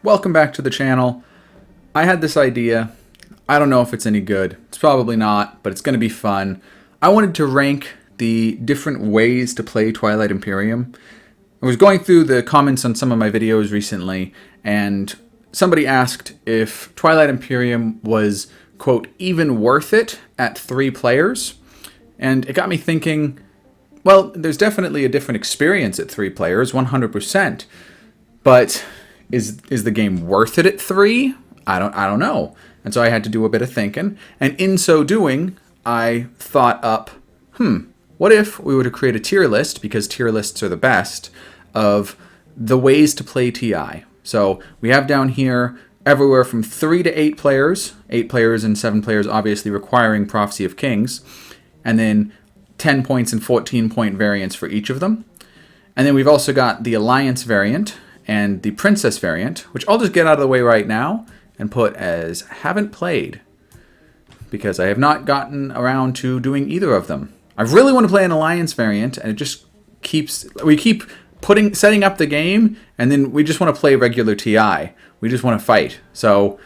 welcome back to the channel. I had this idea. I don't know if it's any good. It's probably not, but it's going to be fun. I wanted to rank the different ways to play Twilight Imperium. I was going through the comments on some of my videos recently, and somebody asked if Twilight Imperium was, quote, even worth it at 3 players. And it got me thinking, well, there's definitely a different experience at 3 players, 100%. But is the game worth it at 3? I don't know. And so I had to do a bit of thinking. And in so doing, I thought up, what if we were to create a tier list, because tier lists are the best, of the ways to play TI. So we have down here everywhere from 3 to 8 players, 8 players and 7 players obviously requiring Prophecy of Kings, and then 10 points and 14 point variants for each of them. And then we've also got the Alliance variant and the Princess variant, which I'll just get out of the way right now and put as haven't played, because I have not gotten around to doing either of them. I really want to play an Alliance variant, and it just we keep setting up the game, and then we just want to play regular TI. We just want to fight. So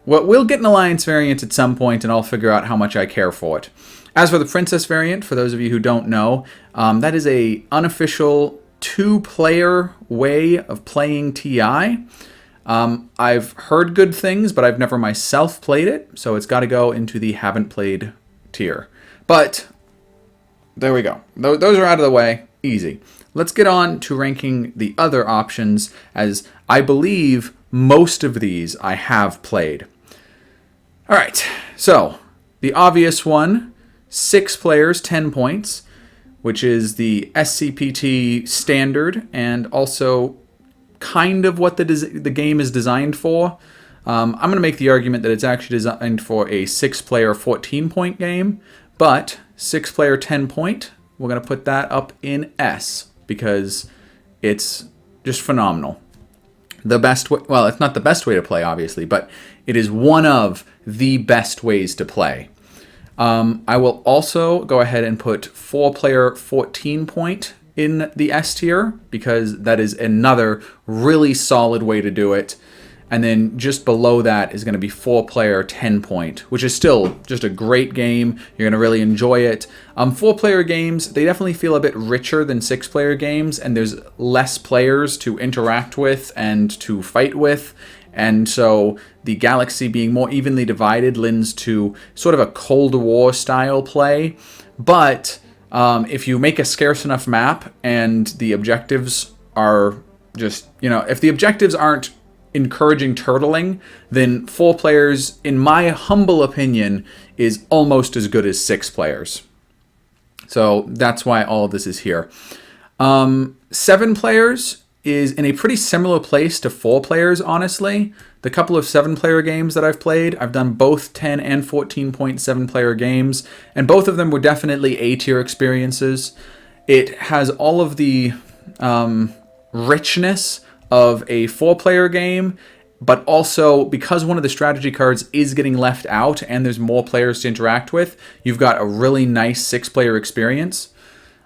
we'll get an Alliance variant at some point, and I'll figure out how much I care for it. As for the Princess variant, for those of you who don't know, that is a unofficial 2-player way of playing TI. I've heard good things, but I've never myself played it, so it's got to go into the haven't played tier. But there we go. Those are out of the way. Easy. Let's get on to ranking the other options, as I believe most of these I have played. All right, so the obvious one, 6 players, 10 points, which is the SCPT standard, and also kind of what the game is designed for. I'm going to make the argument that it's actually designed for a 6-player 14-point game, but 6-player 10-point, we're going to put that up in S, because it's just phenomenal. The best way, well, it's not the best way to play, obviously, but it is one of the best ways to play. I will also go ahead and put 4-player 14-point in the S tier, because that is another really solid way to do it. And then just below that is going to be 4-player 10-point, which is still just a great game. You're going to really enjoy it. 4-player games, they definitely feel a bit richer than 6-player games, and there's less players to interact with and to fight with. And so the galaxy being more evenly divided lends to sort of a Cold War style play. But if you make a scarce enough map and the objectives are just, if the objectives aren't encouraging turtling, then 4 players, in my humble opinion, is almost as good as 6 players. So that's why all of this is here. 7 players is in a pretty similar place to 4 players, honestly. The couple of 7-player games that I've played, I've done both 10 and 14.7-player games, and both of them were definitely A-tier experiences. It has all of the richness of a 4-player game, but also because one of the strategy cards is getting left out and there's more players to interact with, you've got a really nice 6-player experience.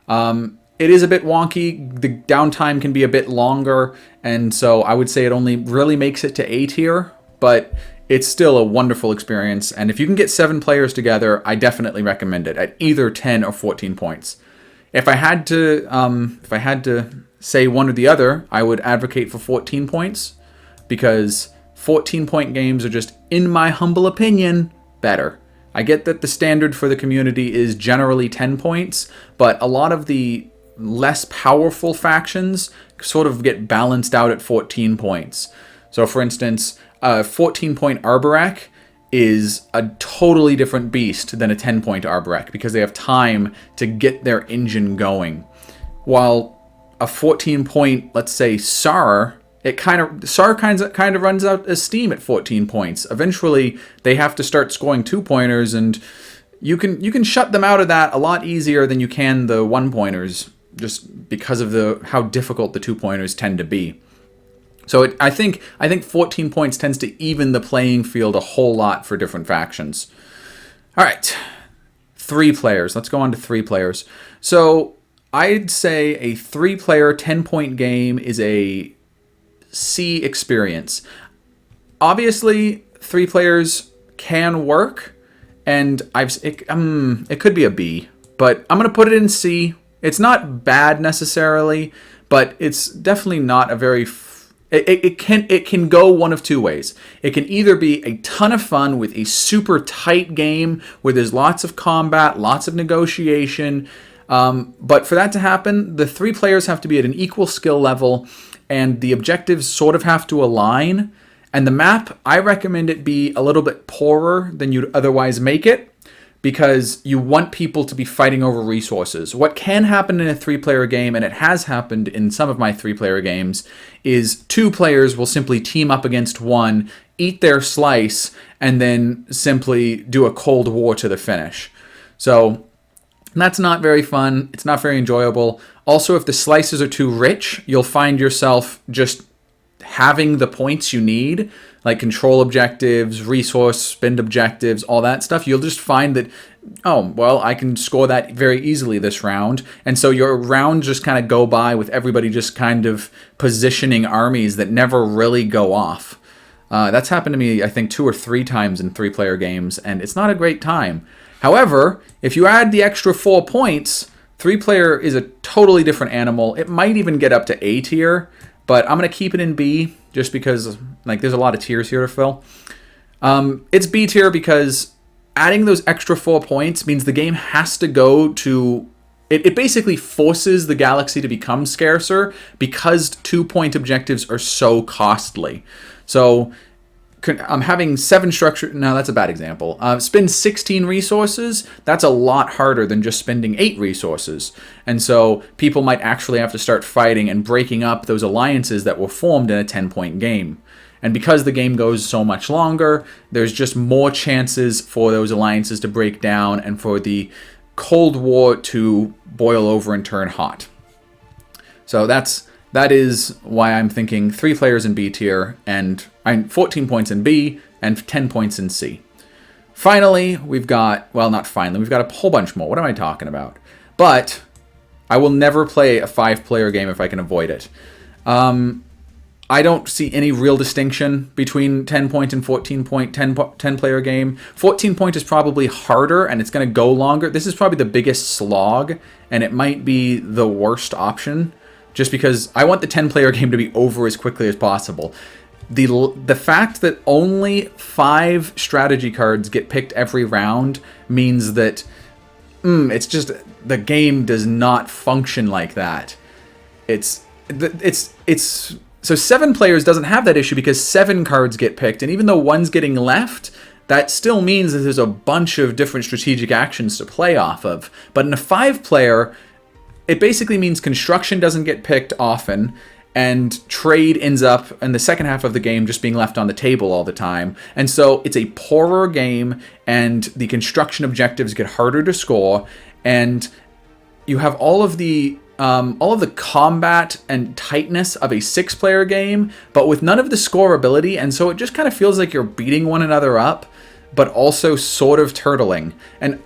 It is a bit wonky. The downtime can be a bit longer, and so I would say it only really makes it to A tier, but it's still a wonderful experience. And if you can get 7 players together, I definitely recommend it at either 10 or 14 points. If I had to say one or the other, I would advocate for 14 points, because 14-point games are just, in my humble opinion, better. I get that the standard for the community is generally 10 points, but a lot of the less powerful factions sort of get balanced out at 14 points. So for instance, a 14-point Arborak is a totally different beast than a 10-point Arborak, because they have time to get their engine going. While a 14-point, let's say, SAR, SAR kind of runs out of steam at 14 points. Eventually, they have to start scoring 2-pointers, and you can shut them out of that a lot easier than you can the 1-pointers, just because of how difficult the 2-pointers tend to be. So I think 14 points tends to even the playing field a whole lot for different factions. All right, 3 players. Let's go on to 3 players. So I'd say a 3-player 10-point game is a C experience. Obviously, 3 players can work, and it could be a B, but I'm gonna put it in C. It's not bad necessarily, but it's definitely not a very. It can go one of two ways. It can either be a ton of fun with a super tight game where there's lots of combat, lots of negotiation, but for that to happen, the 3 players have to be at an equal skill level, and the objectives sort of have to align. And the map, I recommend it be a little bit poorer than you'd otherwise make it, because you want people to be fighting over resources. What can happen in a 3-player game, and it has happened in some of my 3-player games, is 2 players will simply team up against 1, eat their slice, and then simply do a cold war to the finish. So that's not very fun. It's not very enjoyable. Also, if the slices are too rich, you'll find yourself just having the points you need, like control objectives, resource spend objectives, all that stuff. You'll just find that, oh, well, I can score that very easily this round. And so your rounds just kind of go by with everybody just kind of positioning armies that never really go off. That's happened to me, I think, 2 or 3 times in 3-player games, and it's not a great time. However, if you add the extra 4 points, 3-player is a totally different animal. It might even get up to A tier, but I'm going to keep it in B just because there's a lot of tiers here to fill. It's B tier because adding those extra 4 points means the game has to go to... It basically forces the galaxy to become scarcer because 2-point objectives are so costly. So I'm having 7 structure... No, that's a bad example. Spend 16 resources. That's a lot harder than just spending 8 resources. And so people might actually have to start fighting and breaking up those alliances that were formed in a 10-point game. And because the game goes so much longer, there's just more chances for those alliances to break down and for the Cold War to boil over and turn hot. So that is why I'm thinking 3 players in B tier, and 14 points in B, and 10 points in C. Finally, we've got... Well, not finally. We've got a whole bunch more. What am I talking about? But I will never play a 5-player game if I can avoid it. I don't see any real distinction between 10-point and 14-point 10-player game. 14-point is probably harder, and it's going to go longer. This is probably the biggest slog, and it might be the worst option, just because I want the 10-player game to be over as quickly as possible. The fact that only 5 strategy cards get picked every round means that it's just the game does not function like that. So 7 players doesn't have that issue because 7 cards get picked, and even though 1's getting left, that still means that there's a bunch of different strategic actions to play off of. But in a 5-player, it basically means construction doesn't get picked often, and trade ends up in the second half of the game just being left on the table all the time. And so it's a poorer game, and the construction objectives get harder to score, and you have all of the combat and tightness of a 6-player game, but with none of the scoreability, and so it just kind of feels like you're beating one another up, but also sort of turtling. And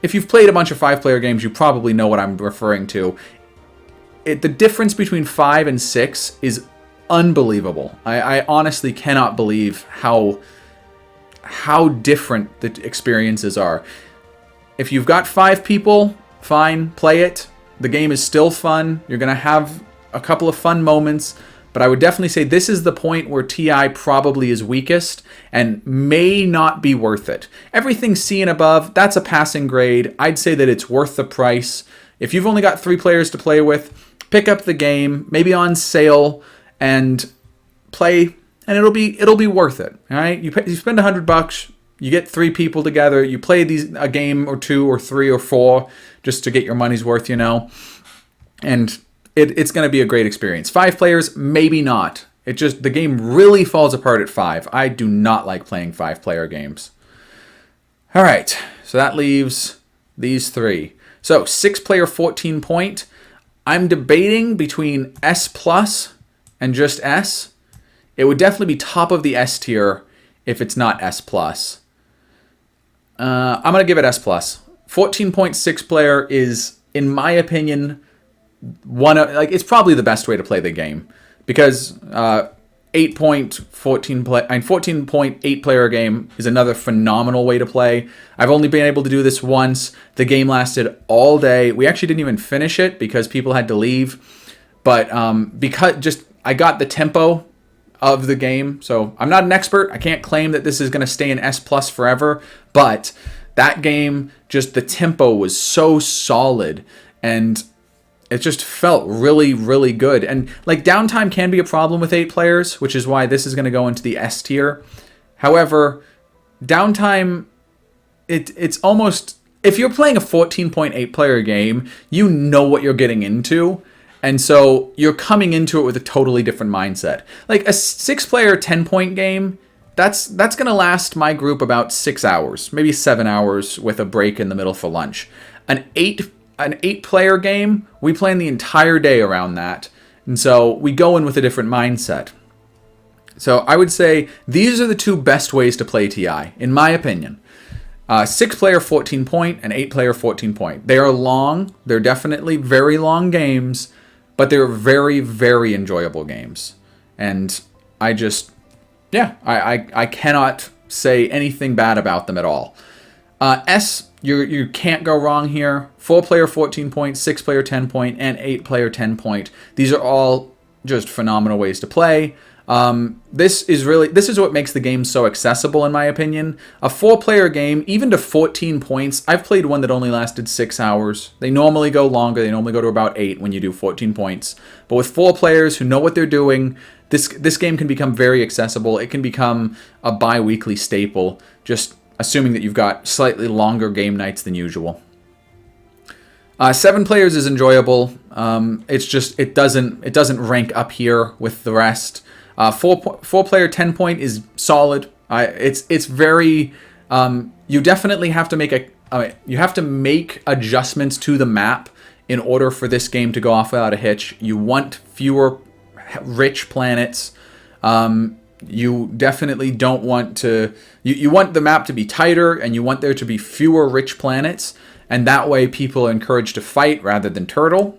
if you've played a bunch of 5-player games, you probably know what I'm referring to. The difference between 5 and 6 is unbelievable. I honestly cannot believe how different the experiences are. If you've got 5 people, fine, play it. The game is still fun. You're going to have a couple of fun moments, but I would definitely say this is the point where TI probably is weakest and may not be worth it. Everything C and above, that's a passing grade. I'd say that it's worth the price. If you've only got 3 players to play with, pick up the game, maybe on sale, and play, and it'll be worth it. All right, you spend $100, you get 3 people together, you play a game or 2 or 3 or 4 just to get your money's worth, and it's going to be a great experience. 5 players, maybe not. The game really falls apart at 5. I do not like playing 5-player games. All right, so that leaves these 3. So 6-player 14-point. I'm debating between S plus and just S. It would definitely be top of the S tier if it's not S plus. I'm going to give it S plus. 14-point 6-player is, in my opinion, it's probably the best way to play the game, because 14.8 player game is another phenomenal way to play. I've only been able to do this once. The game lasted all day. We actually didn't even finish it because people had to leave. But I got the tempo of the game. So I'm not an expert. I can't claim that this is going to stay in S+ forever. But that game, just the tempo was so solid. And it just felt really, really good. And like downtime can be a problem with 8 players, which is why this is going to go into the S tier. However, downtime, it's almost, if you're playing a 14.8 player game, you know what you're getting into. And so you're coming into it with a totally different mindset. Like a 6-player 10-point game, that's going to last my group about 6 hours, maybe 7 hours with a break in the middle for lunch. An 8-player game, we plan the entire day around that. And so we go in with a different mindset. So I would say these are the 2 best ways to play TI, in my opinion. 6-player 14-point and 8-player 14-point. They are long. They're definitely very long games, but they're very, very enjoyable games. And I cannot say anything bad about them at all. S, you can't go wrong here. 4-player 14-point, 6-player 10-point, and 8-player 10-point. These are all just phenomenal ways to play. This is what makes the game so accessible, in my opinion. A 4-player game, even to 14 points, I've played one that only lasted 6 hours. They normally go longer. They normally go to about 8 when you do 14 points. But with 4 players who know what they're doing, this game can become very accessible. It can become a bi-weekly staple, just assuming that you've got slightly longer game nights than usual. 7 players is enjoyable. It doesn't rank up here with the rest. 4-player 10-point is solid. It's very. You definitely have to make adjustments to the map in order for this game to go off without a hitch. You want fewer rich planets. You definitely don't want to. You want the map to be tighter, and you want there to be fewer rich planets, and that way people are encouraged to fight rather than turtle.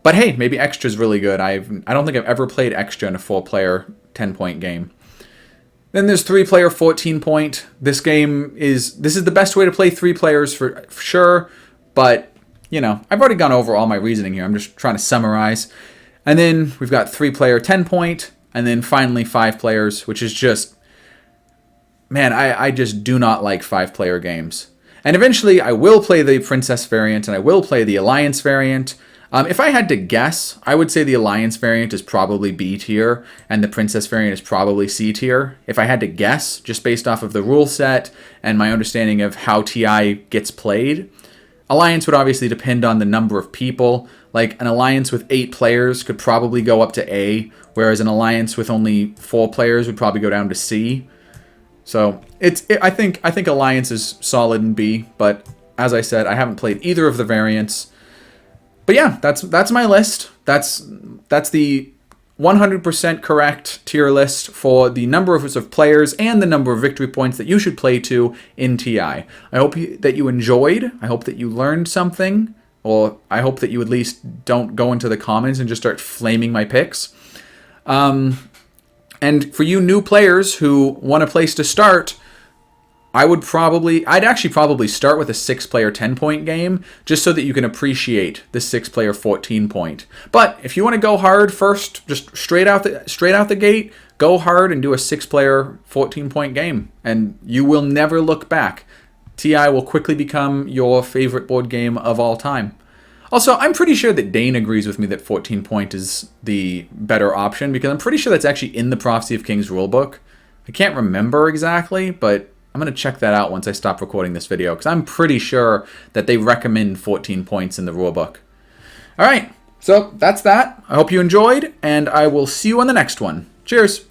But hey, maybe extra is really good. I don't think I've ever played extra in a 4-player 10-point game. Then there's 3-player 14-point. This is the best way to play 3 players for sure. But I've already gone over all my reasoning here. I'm just trying to summarize. And then we've got 3-player 10-point, and then finally 5 players, which is just, man, I just do not like 5-player games. And eventually I will play the Princess variant, and I will play the Alliance variant. If I had to guess, I would say the Alliance variant is probably B tier, and the Princess variant is probably C tier. If I had to guess, just based off of the rule set and my understanding of how TI gets played, Alliance would obviously depend on the number of people. Like an Alliance with 8 players could probably go up to A, whereas an Alliance with only 4 players would probably go down to C. So I think Alliance is solid in B, but as I said, I haven't played either of the variants. But yeah, that's my list. That's the 100% correct tier list for the number of players and the number of victory points that you should play to in TI. I hope that you enjoyed. I hope that you learned something, or I hope that you at least don't go into the comments and just start flaming my picks. And for you new players who want a place to start, I'd actually probably start with a 6-player 10-point game, just so that you can appreciate the 6-player 14-point. But if you want to go hard first, just straight out the gate, go hard and do a 6-player 14-point game, and you will never look back. TI will quickly become your favorite board game of all time. Also, I'm pretty sure that Dane agrees with me that 14-point is the better option, because I'm pretty sure that's actually in the Prophecy of Kings rulebook. I can't remember exactly, but I'm going to check that out once I stop recording this video, because I'm pretty sure that they recommend 14 points in the rulebook. All right, so that's that. I hope you enjoyed, and I will see you on the next one. Cheers!